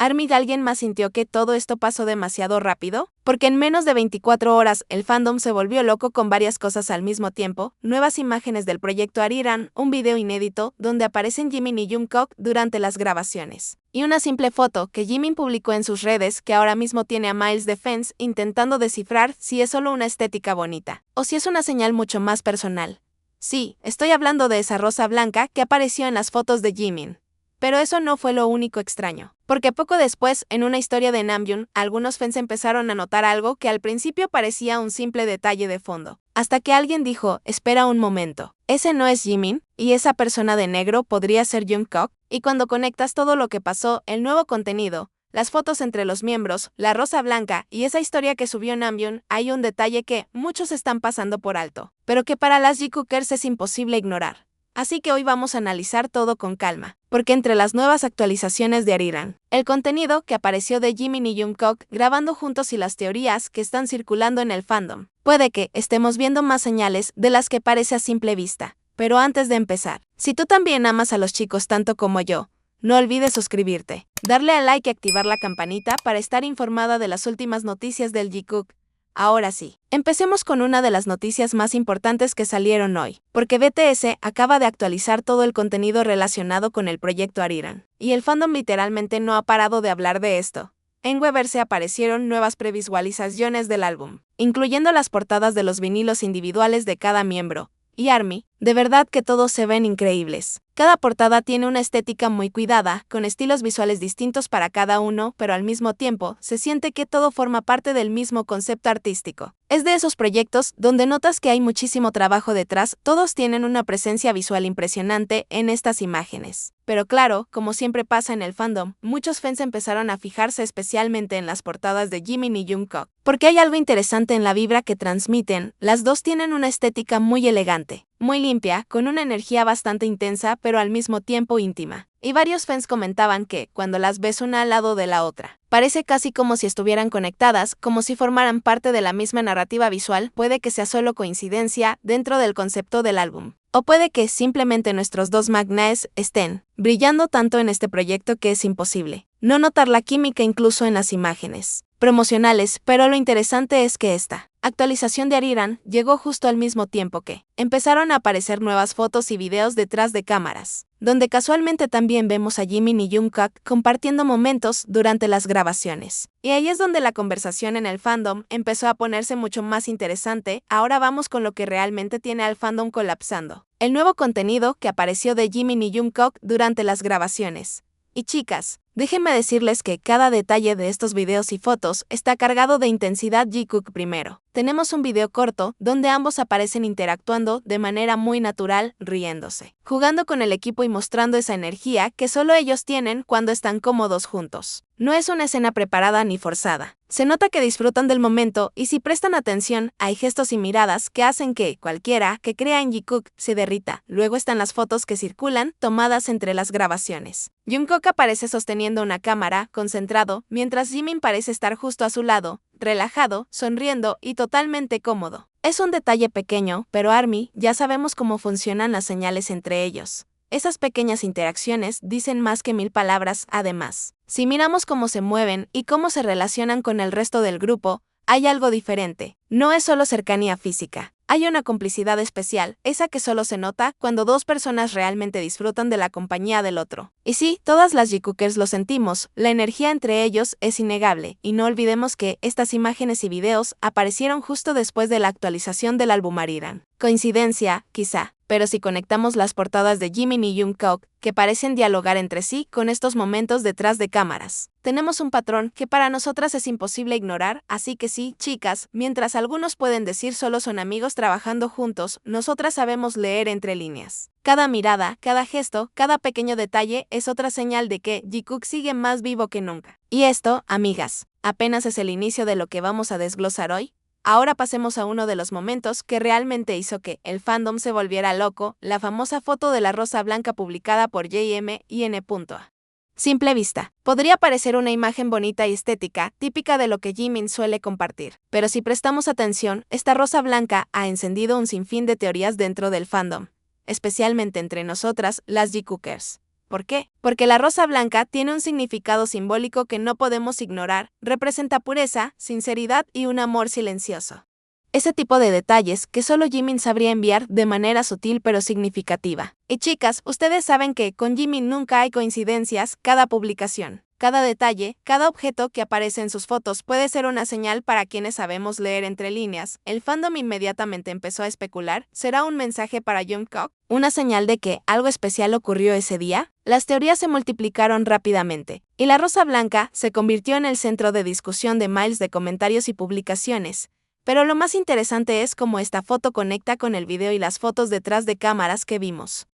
¿Army y alguien más sintió que todo esto pasó demasiado rápido? Porque en menos de 24 horas el fandom se volvió loco con varias cosas al mismo tiempo, nuevas imágenes del proyecto Arirang, un video inédito donde aparecen Jimin y Jungkook durante las grabaciones, y una simple foto que Jimin publicó en sus redes que ahora mismo tiene a Miles de fans intentando descifrar si es solo una estética bonita, o si es una señal mucho más personal. Sí, estoy hablando de esa rosa blanca que apareció en las fotos de Jimin. Pero eso no fue lo único extraño, porque poco después, en una historia de Namjoon, algunos fans empezaron a notar algo que al principio parecía un simple detalle de fondo, hasta que alguien dijo, espera un momento, ¿ese no es Jimin? ¿Y esa persona de negro podría ser Jungkook? Y cuando conectas todo lo que pasó, el nuevo contenido, las fotos entre los miembros, la rosa blanca y esa historia que subió Namjoon, hay un detalle que muchos están pasando por alto, pero que para las Jikookers es imposible ignorar. Así que hoy vamos a analizar todo con calma, porque entre las nuevas actualizaciones de Arirang, el contenido que apareció de Jimin y Jungkook grabando juntos y las teorías que están circulando en el fandom, puede que estemos viendo más señales de las que parece a simple vista. Pero antes de empezar, si tú también amas a los chicos tanto como yo, no olvides suscribirte, darle a like y activar la campanita para estar informada de las últimas noticias del Jikook. Ahora sí, empecemos con una de las noticias más importantes que salieron hoy, porque BTS acaba de actualizar todo el contenido relacionado con el proyecto Arirang, y el fandom literalmente no ha parado de hablar de esto. En Weverse aparecieron nuevas previsualizaciones del álbum, incluyendo las portadas de los vinilos individuales de cada miembro, y ARMY, de verdad que todos se ven increíbles. Cada portada tiene una estética muy cuidada, con estilos visuales distintos para cada uno, pero al mismo tiempo, se siente que todo forma parte del mismo concepto artístico. Es de esos proyectos donde notas que hay muchísimo trabajo detrás, todos tienen una presencia visual impresionante en estas imágenes. Pero claro, como siempre pasa en el fandom, muchos fans empezaron a fijarse especialmente en las portadas de Jimin y Jungkook, porque hay algo interesante en la vibra que transmiten. Las dos tienen una estética muy elegante, muy limpia, con una energía bastante intensa pero al mismo tiempo íntima. Y varios fans comentaban que, cuando las ves una al lado de la otra, parece casi como si estuvieran conectadas, como si formaran parte de la misma narrativa visual. Puede que sea solo coincidencia dentro del concepto del álbum, o puede que simplemente nuestros dos magnaes estén brillando tanto en este proyecto que es imposible no notar la química incluso en las imágenes promocionales, pero lo interesante es que esta actualización de Arirang llegó justo al mismo tiempo que empezaron a aparecer nuevas fotos y videos detrás de cámaras, donde casualmente también vemos a Jimin y Jungkook compartiendo momentos durante las grabaciones. Y ahí es donde la conversación en el fandom empezó a ponerse mucho más interesante. Ahora vamos con lo que realmente tiene al fandom colapsando: el nuevo contenido que apareció de Jimin y Jungkook durante las grabaciones. Y chicas, déjenme decirles que cada detalle de estos videos y fotos está cargado de intensidad. Jikook primero. Tenemos un video corto donde ambos aparecen interactuando de manera muy natural, riéndose, jugando con el equipo y mostrando esa energía que solo ellos tienen cuando están cómodos juntos. No es una escena preparada ni forzada. Se nota que disfrutan del momento y si prestan atención, hay gestos y miradas que hacen que cualquiera que crea en Jikook se derrita. Luego están las fotos que circulan, tomadas entre las grabaciones. Jungkook aparece sosteniendo una cámara, concentrado, mientras Jimin parece estar justo a su lado, relajado, sonriendo y totalmente cómodo. Es un detalle pequeño, pero ARMY ya sabemos cómo funcionan las señales entre ellos. Esas pequeñas interacciones dicen más que 1000 palabras. Además, si miramos cómo se mueven y cómo se relacionan con el resto del grupo, hay algo diferente. No es solo cercanía física. Hay una complicidad especial, esa que solo se nota cuando dos personas realmente disfrutan de la compañía del otro. Y sí, todas las Jikookers lo sentimos, la energía entre ellos es innegable, y no olvidemos que estas imágenes y videos aparecieron justo después de la actualización del álbum Arirang. Coincidencia, quizá, pero si conectamos las portadas de Jimin y Jungkook, que parecen dialogar entre sí con estos momentos detrás de cámaras, tenemos un patrón que para nosotras es imposible ignorar. Así que sí, chicas, mientras algunos pueden decir solo son amigos trabajando juntos, nosotras sabemos leer entre líneas. Cada mirada, cada gesto, cada pequeño detalle es otra señal de que Jikook sigue más vivo que nunca. Y esto, amigas, apenas es el inicio de lo que vamos a desglosar hoy. Ahora pasemos a uno de los momentos que realmente hizo que el fandom se volviera loco: la famosa foto de la rosa blanca publicada por JMIN.A. Simple vista, podría parecer una imagen bonita y estética, típica de lo que Jimin suele compartir. Pero si prestamos atención, esta rosa blanca ha encendido un sinfín de teorías dentro del fandom, especialmente entre nosotras, las Jikookers. ¿Por qué? Porque la rosa blanca tiene un significado simbólico que no podemos ignorar, representa pureza, sinceridad y un amor silencioso. Ese tipo de detalles que solo Jimin sabría enviar de manera sutil pero significativa. Y chicas, ustedes saben que con Jimin nunca hay coincidencias, cada publicación, cada detalle, cada objeto que aparece en sus fotos puede ser una señal para quienes sabemos leer entre líneas. El fandom inmediatamente empezó a especular, ¿será un mensaje para Jungkook? ¿Una señal de que algo especial ocurrió ese día? Las teorías se multiplicaron rápidamente, y la rosa blanca se convirtió en el centro de discusión de miles de comentarios y publicaciones. Pero lo más interesante es cómo esta foto conecta con el video y las fotos detrás de cámaras que vimos.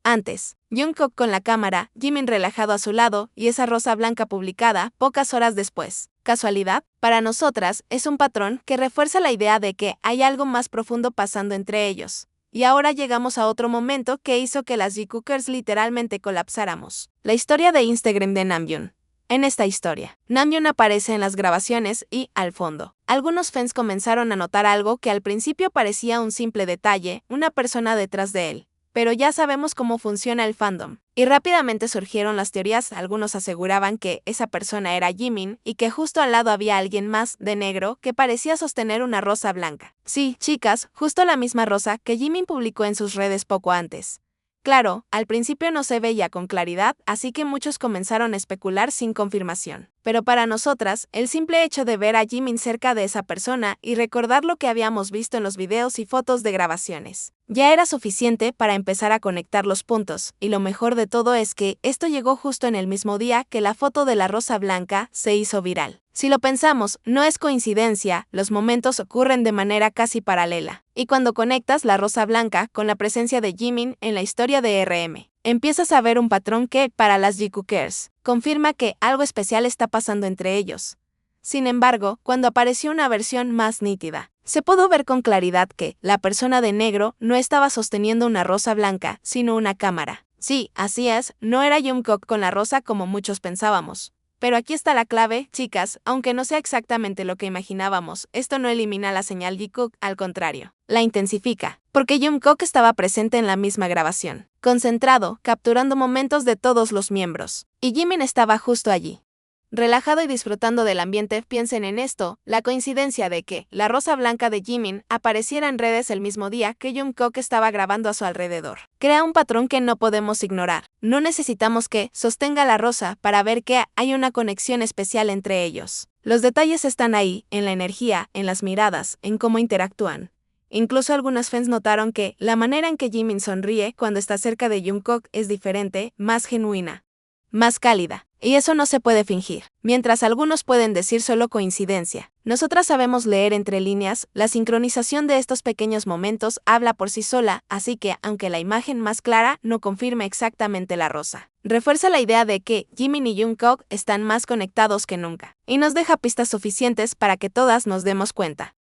Antes, Jungkook con la cámara, Jimin relajado a su lado y esa rosa blanca publicada pocas horas después. ¿Casualidad? Para nosotras, es un patrón que refuerza la idea de que hay algo más profundo pasando entre ellos. Y ahora llegamos a otro momento que hizo que las Jikookers literalmente colapsáramos. La historia de Instagram de Namjoon. En esta historia, Namjoon aparece en las grabaciones y, al fondo, algunos fans comenzaron a notar algo que al principio parecía un simple detalle, una persona detrás de él. Pero ya sabemos cómo funciona el fandom. Y rápidamente surgieron las teorías, algunos aseguraban que esa persona era Jimin y que justo al lado había alguien más, de negro, que parecía sostener una rosa blanca. Sí, chicas, justo la misma rosa que Jimin publicó en sus redes poco antes. Claro, al principio no se veía con claridad, así que muchos comenzaron a especular sin confirmación. Pero para nosotras, el simple hecho de ver a Jimin cerca de esa persona y recordar lo que habíamos visto en los videos y fotos de grabaciones, ya era suficiente para empezar a conectar los puntos, y lo mejor de todo es que esto llegó justo en el mismo día que la foto de la rosa blanca se hizo viral. Si lo pensamos, no es coincidencia, los momentos ocurren de manera casi paralela. Y cuando conectas la rosa blanca con la presencia de Jimin en la historia de RM, empiezas a ver un patrón que, para las Jikookers, confirma que algo especial está pasando entre ellos. Sin embargo, cuando apareció una versión más nítida, se pudo ver con claridad que la persona de negro no estaba sosteniendo una rosa blanca, sino una cámara. Sí, así es, no era Jungkook con la rosa como muchos pensábamos. Pero aquí está la clave, chicas, aunque no sea exactamente lo que imaginábamos, esto no elimina la señal Jikook, al contrario, la intensifica, porque Jungkook estaba presente en la misma grabación, concentrado, capturando momentos de todos los miembros, y Jimin estaba justo allí. Relajado y disfrutando del ambiente, piensen en esto, la coincidencia de que la rosa blanca de Jimin apareciera en redes el mismo día que Jungkook estaba grabando a su alrededor. Crea un patrón que no podemos ignorar. No necesitamos que sostenga la rosa para ver que hay una conexión especial entre ellos. Los detalles están ahí, en la energía, en las miradas, en cómo interactúan. Incluso algunos fans notaron que la manera en que Jimin sonríe cuando está cerca de Jungkook es diferente, más genuina, más cálida. Y eso no se puede fingir. Mientras algunos pueden decir solo coincidencia, nosotras sabemos leer entre líneas, la sincronización de estos pequeños momentos habla por sí sola, así que, aunque la imagen más clara no confirme exactamente la rosa, refuerza la idea de que Jimin y Jungkook están más conectados que nunca, y nos deja pistas suficientes para que todas nos demos cuenta.